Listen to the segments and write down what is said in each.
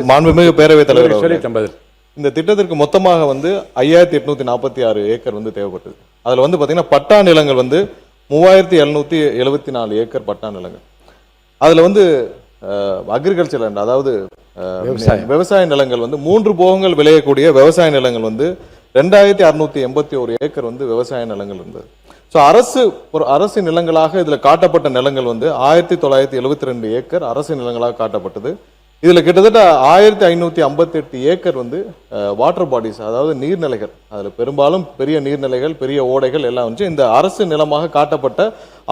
மாண்புமிகு பேரவைத் தலைவர், இந்த திட்டத்திற்கு மொத்தமாக 5846 ஏக்கர் தேவைப்பட்டது. அதுல பாத்தீங்கன்னா பட்டா நிலங்கள் 3774 ஏக்கர் பட்டா நிலங்கள். அதுல அக்ரிகல்ச்சர் லேண்ட், அதாவது விவசாய நிலங்கள் 3 போகங்கள் விளையக்கூடிய விவசாய நிலங்கள் 2681 ஏக்கர் விவசாய நிலங்கள் இருந்தது. அரசு நிலங்களாக இதுல காட்டப்பட்ட நிலங்கள் 1972 ஏக்கர் அரசு நிலங்களாக காட்டப்பட்டது. இதுல கிட்டத்தட்ட 1558 ஏக்கர் வாட்டர் பாடிஸ், அதாவது நீர்நிலைகள். அதுல பெரும்பாலும் பெரிய நீர்நிலைகள், பெரிய ஓடைகள் எல்லாம் இந்த அரசு நிலமாக காட்டப்பட்ட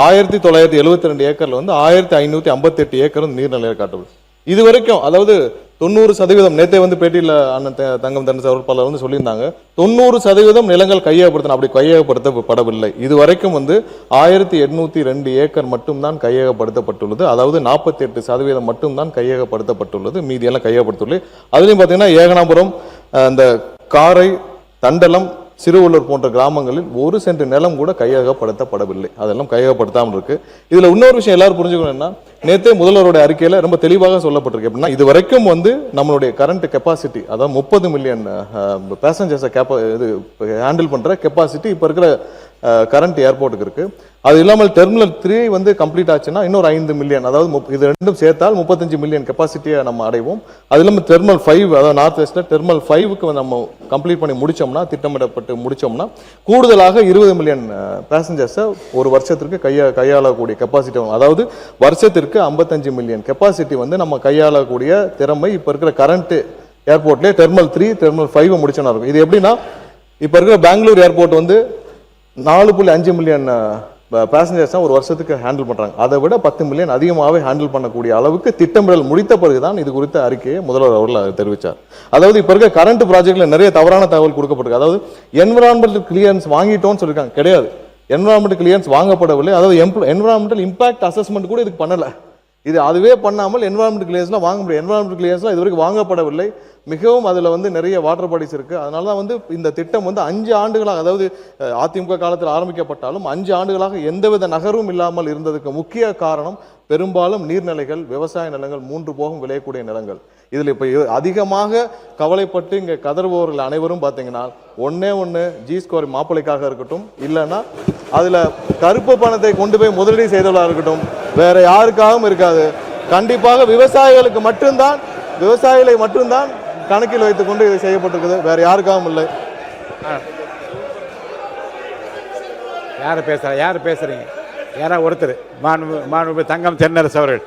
1972 ஏக்கர்ல 1558 ஏக்கர் நீர்நிலைகள் காட்டப்படும். இது வரைக்கும், அதாவது 90%, நேத்தே பேட்டியில் அண்ணன் தங்கம் தென்னரசு அவர்கள் பலர் சொல்லியிருந்தாங்க, 90% நிலங்கள் கையகப்படுத்தணும். அப்படி கையகப்படுத்தப்படவில்லை. இது வரைக்கும் 1802 ஏக்கர் மட்டும்தான் கையகப்படுத்தப்பட்டுள்ளது. அதாவது 48% மட்டும்தான் கையகப்படுத்தப்பட்டுள்ளது. மீதி எல்லாம் கையகப்படுத்தவில்லை. அதுலயும் பாத்தீங்கன்னா ஏகனாபுரம், இந்த காரை, தண்டலம், சிறுவள்ளூர் போன்ற கிராமங்களில் 1 சென்ட் நிலம் கூட கையகப்படுத்தப்படவில்லை. அதெல்லாம் கையகப்படுத்தாமல் இருக்கு. இதுல இன்னொரு விஷயம் எல்லாரும் புரிஞ்சுக்கணும்னா, நேத்தே முதல்வருடைய அறிக்கையில ரொம்ப தெளிவாக சொல்லப்பட்டிருக்கு. எப்படின்னா, இது வரைக்கும் நம்மளுடைய கரண்ட் கெப்பாசிட்டி, அதாவது 30 மில்லியன் பேசஞ்சர்ஸை ஹேண்டில் பண்ற கெப்பாசிட்டி இப்ப இருக்கிற கரண்ட் ஏர்போர்ட்டுக்கு இருக்கு. அது இல்லாமல் டெர்மினல் 3 கம்ப்ளீட் ஆச்சுன்னா இன்னொரு 5 மில்லியன், அதாவது இது ரெண்டும் சேர்த்தால் 35 மில்லியன் கெப்பாசிட்டியை நம்ம அடைவோம். அது இல்லாமல் டெர்மினல் 5, அதாவது நார்த் வெஸ்ட்ல டெர்மினல் 5க்கு நம்ம கம்ப்ளீட் பண்ணி முடிச்சோம்னா, திட்டமிடப்பட்டு முடிச்சோம்னா, கூடுதலாக 20 மில்லியன் பேசஞ்சர்ஸை ஒரு வருஷத்திற்கு கையாளக்கூடிய கெப்பாசிட்டி, அதாவது வருஷத்திற்கு 55 மில்லியன் கெப்பாசிட்டி நம்ம கையாளக்கூடிய திறமை இப்ப இருக்கிற கரண்ட் ஏர்போர்ட்ல டெர்மினல் 3, டெர்மினல் 5 முடிச்சோம்னா இருக்கும். இது எப்படின்னா, இப்ப இருக்கிற பெங்களூர் ஏர்போர்ட் 4.5 மில்லியன் பேசஞ்சர்ஸ் ஒரு வருஷத்துக்கு ஹேண்டில் பண்றாங்க. அதை விட 10 மில்லியன் அதிகமாகவே ஹேண்டில் பண்ணக்கூடிய அளவுக்கு திட்டமிடல் முடித்த பிறகுதான் இது குறித்த அறிக்கையை முதல்வர் அவர்கள் தெரிவித்தார். அதாவது இப்ப இருக்க கரண்ட் ப்ராஜெக்ட்ல நிறைய தவறான தகவல் கொடுக்கப்பட்டிருக்கு. அதாவது என்விரான்மெண்டல் கிளியரன்ஸ் வாங்கிட்டோம்னு சொல்லிருக்காங்க. கிடையாது, என்விரான்மெண்டல் கிளியரன்ஸ் வாங்கப்படவில்லை. அதாவது என்விரான்மெண்டல் இம்பாக்ட் அசஸ்மெண்ட் கூட இதுக்கு பண்ணல. இது அதுவே பண்ணாமல் என்விரான்மெண்டல் கிளியரன்ஸ்லாம் வாங்க முடியும். என்விரான்மெண்டல் கிளியரன்ஸ்லாம் இதுவரைக்கும் வாங்கப்படவில்லை. மிகவும் அதுல நிறைய வாட்டர் பாடிஸ் இருக்கு. அதனாலதான் இந்த திட்டம் 5 ஆண்டுகளாக, அதாவது அதிமுக காலத்தில் ஆரம்பிக்கப்பட்டாலும் 5 ஆண்டுகளாக எந்தவித நகரும் இல்லாமல் இருந்ததுக்கு முக்கிய காரணம் பெரும்பாலும் நீர்நிலைகள், விவசாய நிலங்கள், 3 போகம் விளையக்கூடிய நிலங்கள். இதுல இப்ப அதிகமாக கவலைப்பட்டு இங்க கதறுபவர்கள் அனைவரும் பாத்தீங்கன்னா, ஒண்ணு G-ஸ்கோர் மாப்பிளைக்காக இருக்கட்டும், இல்லைன்னா அதுல கருப்பு பணத்தை கொண்டு போய் முதலீடு செய்தவர்களாக இருக்கட்டும், வேற யாருக்காகவும் இருக்காது. கண்டிப்பாக விவசாயிகளை மட்டும்தான் கணக்கில் வைத்துக் கொண்டு இது செய்யப்பட்டிருக்குது. வேற யாருக்காகவும் இல்லை. யாரு பேசுறீங்க? யாரா ஒருத்தர்? மாண்பு தங்கம் தென்னரசு அவர்கள்,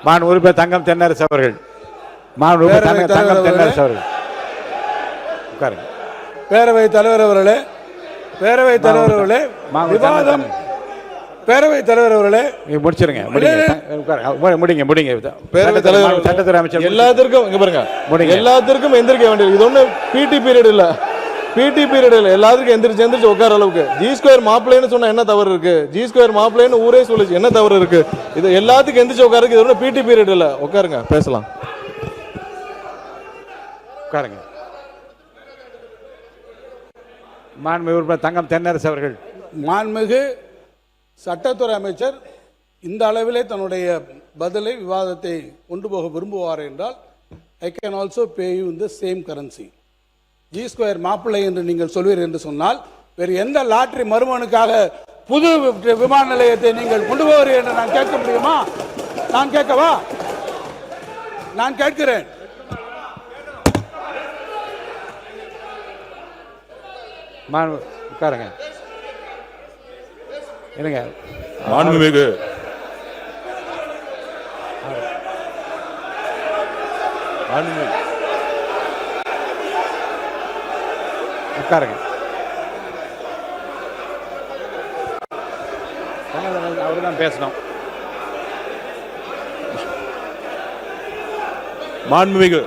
மாண்பு தங்கம் தென்னரசு அவர்கள், தங்கம் தென்னரசு அவர்கள் உட்காருங்க. பேரவைத் தலைவர் அவர்களே, பேரவைத் தலைவர் அவர்களே, விவாதம், பேரவைத் தலைவர் அவர்களே முடிச்சிருங்க. முடிங்க. பேரவைத் தலைவர், சட்டத்துறை அமைச்சர் எல்லாத்திற்கும் இங்க பாருங்க, எல்லாத்திற்கும் எந்திரிக்க வேண்டியது. இது ஒண்ணு பிடி பீரியட் இல்ல, பிடி பீரியட் இல்ல. எல்லாத்துக்கும் எந்திரிச்சு உட்கார அளவுக்கு. G-ஸ்கொயர் மாப்பிள்ளைன்னு சொன்னா என்ன தவறு இருக்கு? G-ஸ்கொயர் மாப்பிள்ளைன்னு ஊரே சொல்லுச்சு, என்ன தவறு இருக்கு? இது எல்லாத்துக்கும் எந்திரிச்சு உட்காருக்கு. இது ஒண்ணு பிடி பீரியட் இல்ல. உட்காருங்க, பேசலாம். உட்காருங்க. மாண்புமிகு தங்கம் தென்னரசு அவர்கள். மாண்புமிகு சட்டத்துறை அமைச்சர் இந்த அளவிலே தன்னுடைய பதிலை, விவாதத்தை கொண்டு போக விரும்புவார் என்றால், I can also pay you in the same currency. G-ஸ்கொயர் மாப்பிள்ளை என்று நீங்கள் சொல்வீர் என்று சொன்னால், வேறு எந்த லாட்டரி மறுமனுக்காக புது விமான நிலையத்தை நீங்கள் கொண்டு போவீர்கள் என்று நான் கேட்க முடியுமா? நான் கேட்கவா? நான் கேட்கிறேன். உட்காருங்க. என்னங்க மாண்புமிகு உட்காருங்க. அவரு தான் பேசணும். மாண்புமிகு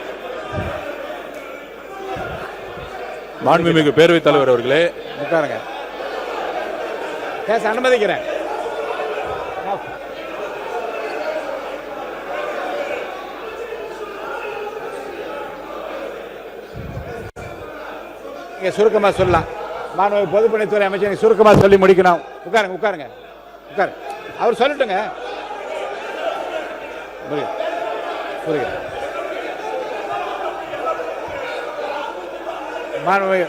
பேரவைத் தலைவர் அவர்களே, உட்காருங்க. பேச அனுமதிக்கிறேன். சுருக்கமா சொல்லலாம். மாணவ பொதுப்பணித்துறை அமைச்சர் சுருக்கமா சொல்லி முடிக்கணும். உட்காருங்க உட்காருங்க உட்காரு. அவர் சொல்லட்டுங்க. மாண்புமிகு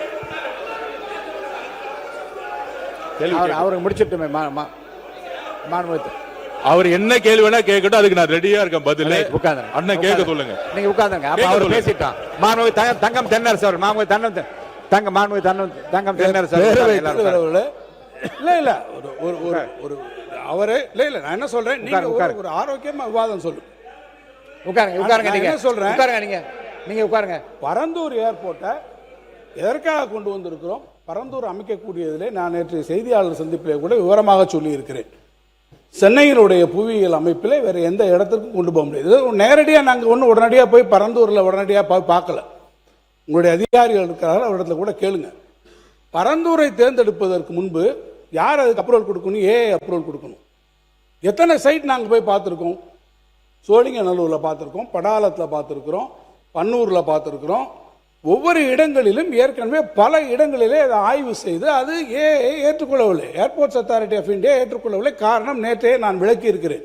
அவருக்கு முடிச்சிட்டுமே மாண்புமிகு அவர் என்ன கேள்வி வேணா கேட்கட்டும், அதுக்கு நான் ரெடியா இருக்கேன் பதில். உட்கார்ந்து அண்ணன் கேட்க சொல்லுங்க. நீங்க உட்கார்ந்துங்க. அப்ப அவர் பேசிட்டான். மாண்புமிகு தங்கம் தென்னரசு அவர் மாண்புமிகு தங்கம் தென்னரசு இல்ல இல்ல ஒரு அவரே இல்ல நான் என்ன சொல்றேன், நீங்க ஒரு ஆரோக்கியமா விவாதம் சொல்லுங்க. உட்காருங்க நீங்க. என்ன சொல்றேன், உட்காருங்க நீங்க உட்காருங்க. பரந்தூர் ஏர்போர்ட்டை எதற்காக கொண்டு வந்திருக்கிறோம், பரந்தூர் அமைக்கக்கூடியதிலே நான் நேற்று செய்தியாளர் சந்திப்பிலே கூட விவரமாக சொல்லி இருக்கிறேன். சென்னையினுடைய புவியியல் அமைப்பில் வேற எந்த இடத்துக்கும் கொண்டு போக முடியாது. நேரடியாக நாங்கள் ஒன்றும் உடனடியாக போய் பரந்தூரில் உடனடியாக போய் பார்க்கல. உங்களுடைய அதிகாரிகள் இருக்கிறார்கள், அவரிடத்துல கூட கேளுங்க. பரந்தூரை தேர்ந்தெடுப்பதற்கு முன்பு யார் அதுக்கு அப்ரூவல் கொடுக்கணும், அப்ரூவல் கொடுக்கணும். எத்தனை சைட் நாங்கள் போய் பார்த்துருக்கோம். சோழிங்கநல்லூரில் பார்த்துருக்கோம், படாலத்தில் பார்த்துருக்குறோம், பன்னூரில் பார்த்துருக்குறோம். ஒவ்வொரு இடங்களிலும் ஏற்கனவே பல இடங்களிலே அதை ஆய்வு செய்து அது ஏற்றுக்கொள்ளவில்லை. ஏர்போர்ட்ஸ் அத்தாரிட்டி ஆஃப் இந்தியா ஏற்றுக்கொள்ளவில்லை. காரணம் நேற்றே நான் விளக்கி இருக்கிறேன்.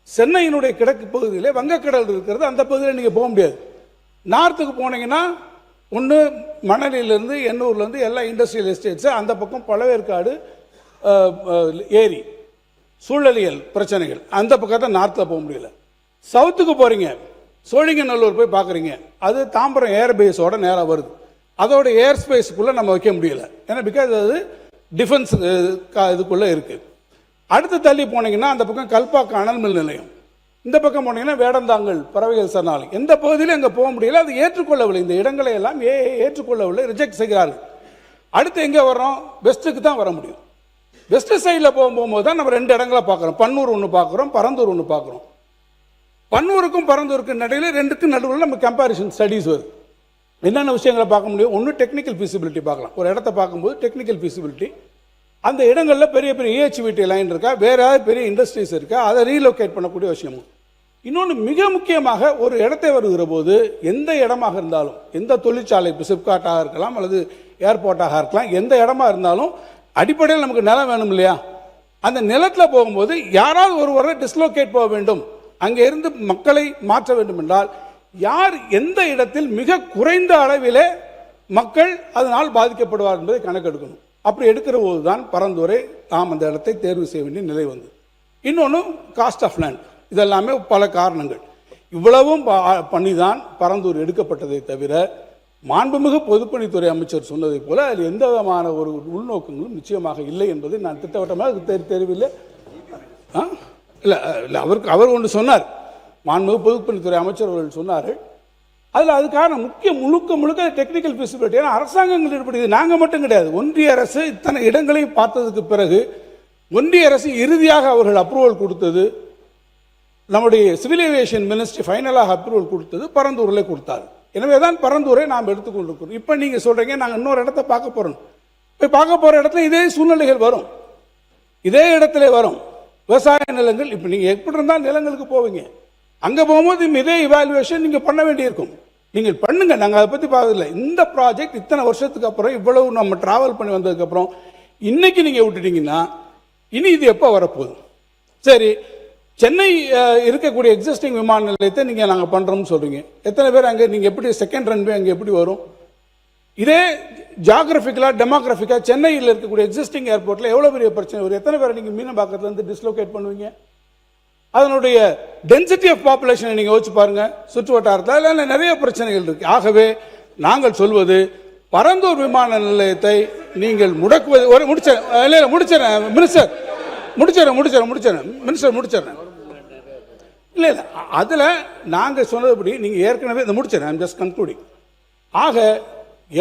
சென்னையினுடைய கிழக்கு பகுதியிலே வங்கக்கடல் இருக்கிறது, அந்த பகுதியில் நீங்கள் போக முடியாது. நார்த்துக்கு போனீங்கன்னா ஒன்று மணலிலிருந்து எண்ணூர்லேருந்து எல்லா இண்டஸ்ட்ரியல் எஸ்டேட்ஸு, அந்த பக்கம் பழவேற்காடு ஏரி சூழலியல் பிரச்சனைகள், அந்த பக்கத்தை நார்த்தில் போக முடியல. சவுத்துக்கு போகிறீங்க, சோழிங்கநல்லூர் போய் பார்க்குறீங்க, அது தாம்பரம் ஏர்பேஸோட நேராக வருது. அதோட ஏர் ஸ்பேஸுக்குள்ளே நம்ம வைக்க முடியல, ஏன்னா பிகாஸ் அது டிஃபென்ஸ் இதுக்குள்ளே இருக்குது. அடுத்து தள்ளி போனீங்கன்னா அந்த பக்கம் கல்பாக்க அனல் மில் நிலையம், இந்த பக்கம் போனீங்கன்னா வேடந்தாங்கல் பறவைகள் சரணாலயம், எந்த பகுதியிலும் அங்கே போக முடியல. அது ஏற்றுக்கொள்ளவில்லை, இந்த இடங்களை எல்லாம் ஏற்றுக்கொள்ளவில்லை, ரிஜெக்ட் செய்கிறார்கள். அடுத்து எங்கே வர்றோம், வெஸ்ட்டுக்கு தான் வர முடியும். வெஸ்ட் சைடில் போகும்போது தான் நம்ம ரெண்டு இடங்களை பார்க்குறோம். பன்னூர் ஒன்று பார்க்குறோம், பரந்தூர் ஒன்று பார்க்குறோம். பன்னூருக்கும் பரந்தூருக்கும் நடுவில் ரெண்டுக்கும் நடுவில் நம்ம கம்பேரிசன் ஸ்டடீஸ் வருது. என்னென்ன விஷயங்களை பார்க்க முடியும், ஒன்று டெக்னிக்கல் ஃபீசிபிலிட்டி பார்க்கலாம். ஒரு இடத்த பார்க்கும்போது டெக்னிக்கல் ஃபீசிபிலிட்டி, அந்த இடங்களில் பெரிய பெரிய EHVT லைன் இருக்கா, வேற ஏதாவது பெரிய இண்டஸ்ட்ரீஸ் இருக்கா, அதை ரீலோகேட் பண்ணக்கூடிய விஷயமும். இன்னொன்று மிக முக்கியமாக, ஒரு இடத்தை வருகிற போது எந்த இடமாக இருந்தாலும், எந்த தொழிற்சாலை, இப்போ சிப்காட்டாக இருக்கலாம் அல்லது ஏர்போர்ட்டாக இருக்கலாம், எந்த இடமா இருந்தாலும் அடிப்படையில் நமக்கு நிலம் வேணும் இல்லையா. அந்த நிலத்தில் போகும்போது யாராவது ஒருவரை டிஸ்லோகேட் போக வேண்டும், அங்கே இருந்து மக்களை மாற்ற வேண்டும் என்றால் யார் எந்த இடத்தில் மிக குறைந்த அளவிலே மக்கள் அதனால் பாதிக்கப்படுவார் என்பதை கணக்கெடுக்கணும். அப்படி எடுக்கிற போது தான் பரந்தூரை நாம் அந்த இடத்தை தேர்வு செய்ய வேண்டிய நிலை வந்து. இன்னொன்று காஸ்ட் ஆஃப் லேண்ட், இதெல்லாமே பல காரணங்கள். இவ்வளவும் பண்ணி தான் பரந்தூர் எடுக்கப்பட்டதை தவிர, மாண்புமிகு பொதுப்பணித்துறை அமைச்சர் சொன்னதை போல அதில் எந்த விதமான ஒரு உள்நோக்கங்களும் நிச்சயமாக இல்லை என்பதை நான் திட்டவட்டமாக தெரியவில்லை. இல்லை இல்லை அவர் ஒன்று சொன்னார், மாண்புமிகு பொதுப்பணித்துறை அமைச்சர் அவர்கள் சொன்னார்கள். அதில் அதுக்கான முழுக்க டெக்னிக்கல் ஃபீசிபிலிட்டி. ஏன்னா அரசாங்கங்கள் ஈடுபடுது, நாங்கள் மட்டும் கிடையாது. ஒன்றிய அரசு இத்தனை இடங்களையும் பார்த்ததுக்கு பிறகு ஒன்றிய அரசு இறுதியாக அவர்கள் அப்ரூவல் கொடுத்தது, நம்முடைய சிவில் ஏவியேஷன் மினிஸ்ட்ரி ஃபைனலாக அப்ரூவல் கொடுத்தது பரந்தூரில் கொடுத்தாரு. எனவே தான் பரந்தூரை நாம் எடுத்துக்கொண்டிருக்கிறோம். இப்போ நீங்கள் சொல்கிறீங்க நாங்கள் இன்னொரு இடத்த பார்க்க போகிறோம். போய் பார்க்க போகிற இடத்துல இதே சூழ்நிலைகள் வரும், இதே இடத்துல வரும். விவசாய நிலங்கள், இப்போ நீங்கள் எப்படி இருந்தால் நிலங்களுக்கு போவீங்க, அங்கே போகும்போது இதே இவாலுவேஷன் நீங்கள் பண்ண வேண்டியிருக்கும். நீங்கள் பண்ணுங்க, நாங்கள் அதை பற்றி பார்க்கல. இந்த ப்ராஜெக்ட் இத்தனை வருஷத்துக்கு அப்புறம், இவ்வளவு நம்ம டிராவல் பண்ணி வந்ததுக்கப்புறம் இன்னைக்கு நீங்கள் விட்டுட்டீங்கன்னா இனி இது எப்போ வரப்போகுது? சரி, சென்னை இருக்கக்கூடிய எக்ஸிஸ்டிங் விமான நிலையத்தை நீங்கள் நாங்கள் பண்ணுறோம்னு சொல்கிறீங்க. எத்தனை பேர் அங்கே, நீங்கள் எப்படி செகண்ட் ரன்வே அங்கே எப்படி வரும்? இதே ஜியாகிரபிக்கலாக டெமோகிராஃபிக்காக சென்னையில் இருக்கக்கூடிய எக்ஸிஸ்டிங் ஏர்போர்ட்டில் எவ்வளோ பெரிய பிரச்சனை வரும்? எத்தனை பேரை நீங்கள் மீனம்பாக்கத்துலேருந்து டிஸ்லோகேட் பண்ணுவீங்க? அதனுடைய டென்சிட்டி ஆஃப் பாப்புலேஷனை நீங்கள் யோசிச்சு பாருங்க. சுற்று வட்டாரத்தில் அதில் நிறைய பிரச்சனைகள் இருக்கு. ஆகவே நாங்கள் சொல்வது, பரந்தூர் விமான நிலையத்தை நீங்கள் முடக்குவது. ஒரு முடிச்சிடறேன் மினிஸ்டர், முடிச்சிடறேன். இல்லை அதில் நாங்கள் சொன்னதுபடி நீங்கள் ஏற்கனவே இதை முடிச்சிடறேன், ஐம் ஜஸ்ட் கன்க்ளூடிங். ஆக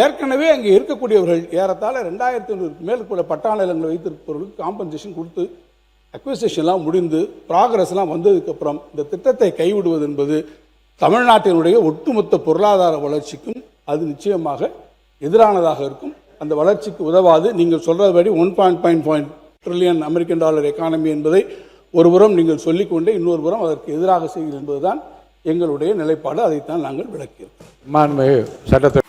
ஏற்கனவே அங்கே இருக்கக்கூடியவர்கள் ஏறத்தாழ 2500 மேற்கொள்ள பட்டா நிலங்களை வைத்திருப்பவர்களுக்கு காம்பன்சேஷன் கொடுத்து அக்விசிஷன்லாம் முடிந்து ப்ராக்ரஸ்லாம் வந்ததுக்கப்புறம் இந்த திட்டத்தை கைவிடுவது என்பது தமிழ்நாட்டினுடைய ஒட்டுமொத்த பொருளாதார வளர்ச்சிக்கும் அது நிச்சயமாக எதிரானதாக இருக்கும். அந்த வளர்ச்சிக்கு உதவாது. நீங்கள் சொல்றபடி 1.5 ட்ரில்லியன் அமெரிக்கன் டாலர் எக்கானமி என்பதை ஒருபுறம் நீங்கள் சொல்லிக்கொண்டே இன்னொரு புறம் அதற்கு எதிராக செய்கிறது என்பதுதான் எங்களுடைய நிலைப்பாடு. அதைத்தான் நாங்கள் விளக்கியிருக்கோம். மாண்புமிகு சட்டத்துறை